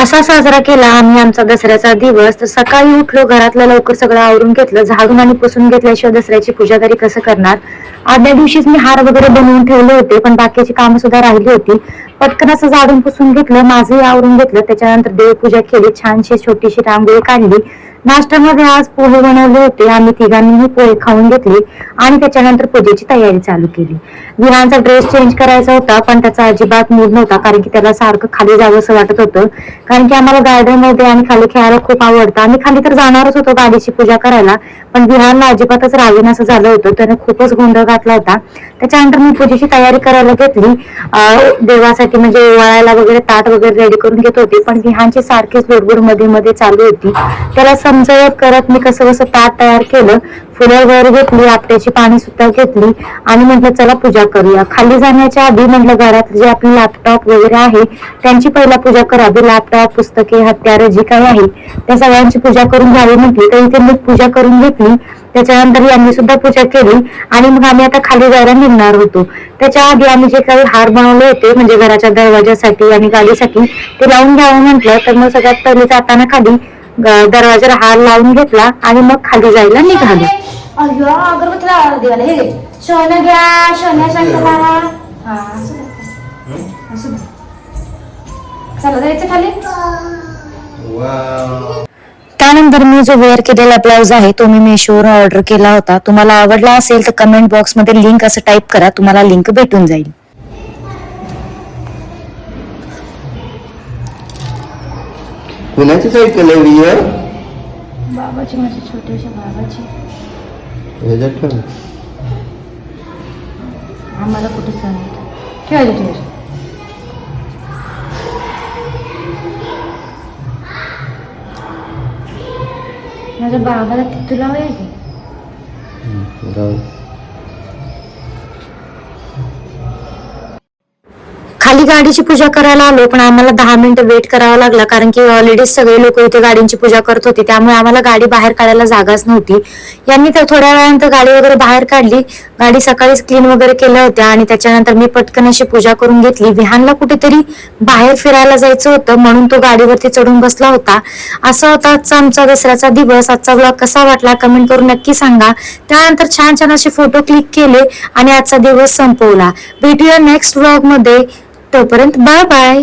असा साजरा केला आम्ही आमचा दसऱ्याचा दिवस. तर सकाळी उठलो, घरातलं लवकर सगळं आवरून घेतलं, झाडून आणि पुसून घेतल्याशिवाय दसऱ्याची पूजादारी कसं करणार. आदल्या दिवशीच मी हार वगैरे बनवून ठेवले होते, पण बाकीची कामं सुद्धा राहिली होती. पटकन असं झाडून पुसून घेतलं, माझंही आवरून घेतलं. त्याच्यानंतर देवपूजा केली, छानशी छोटीशी रांगोळी काढली. नाश्त्यामध्ये आज पोहे बनवले होते, आम्ही तिघांनीही पोहे खाऊन घेतले आणि त्याच्यानंतर पूजेची तयारी चालू केली. विहानचा ड्रेस चेंज करायचा होता, पण त्याचा अजिबात मूड नव्हता, कारण की त्याला सारखं खाली जावं असं वाटत होतं. कारण की आम्हाला गार्डन मध्ये आणि खाली खेळायला खूप आवडतं. आम्ही खाली तर जाणारच होतो गाडीची पूजा करायला, पण विहानला अजिबातच राहीन असं झालं होतं. त्याने खूपच गोंधळ घातला होता. त्याच्यानंतर मी पूजेची तयारी करायला घेतली. देवासाठी म्हणजे वळायला वगैरे ताट वगैरे रेडी करून घेत होती, पण विहानची सारखीच लोडगोड मध्ये मध्ये चालू होती. त्याला समजवत करत मी कसं कसं ताट तयार केलं, फुलं वगैरे घेतली, आपट्याची पाणी सुद्धा घेतली आणि म्हटलं चला पूजा करूया. खाली जाण्याच्या आधी म्हटलं घरात जे आपले लॅपटॉप वगैरे आहे त्यांची पहिला पूजा करावी. लॅपटॉप, पुस्तके, हत्यारं जी काही आहे त्या सगळ्यांची पूजा करून घ्यावी म्हटली. तर इथे मी पूजा करून घेतली. त्याच्यानंतर यांनी सुद्धा पूजा केली आणि मग आम्ही आता खाली जायला निघणार होतो. त्याच्या आधी आम्ही जे काही हार बनवले होते म्हणजे घराच्या दरवाजासाठी आणि गाडीसाठी ते लावून घ्यावं म्हटलं. तर मग सगळ्यात पहिले जाताना खाली दरवाजाला हार लावून घेतला आणि मग खाली जायला निघालो. अय्यो अगरबत्तीला देवाला हे घे सोनं घ्या, सोन्या शंकरा. हा असू दे. चला जायचं खाली. त्यानंतर मी जो वेअर केलेला ब्लाउज आहे तो मी मेशोवर ऑर्डर केला होता. तुम्हाला आवडला असेल तर कमेंट बॉक्स मध्ये लिंक असं टाईप करा, तुम्हाला लिंक भेटून जाईल. कुणाची सायकल आहे वियर? बाबाची, माझी छोटीशी बाबाची. ह्याच्यात ठेव. आम्हाला कुठे सांगितलं ठेवायचं. माझ्या बाबाला तिथं लावायचे. खाली गाडीची पूजा करायला आलो, पण आम्हाला 10 मिनिटं वेट करावा लागला, कारण की ऑलरेडी सगळे लोक इथे गाडीची पूजा करत होते. त्यामुळे आम्हाला गाडी बाहेर काढायला जागाच नव्हती. यांनी तर थोड्या वेळानंतर गाडी वगैरे बाहेर काढली. गाडी सकाळीच क्लीन वगैरे केल्या होत्या आणि त्याच्यानंतर मी पटकन अशी पूजा करून घेतली. विहानला कुठेतरी बाहेर फिरायला जायचं होतं, म्हणून तो गाडीवरती चढून बसला होता. असा होता आजचा आमचा दसऱ्याचा दिवस. आजचा ब्लॉग कसा वाटला कमेंट करून नक्की सांगा. त्यानंतर छान छान असे फोटो क्लिक केले आणि आजचा दिवस संपवला. भेटूया नेक्स्ट ब्लॉग मध्ये. तोपर्यंत बाय बाय.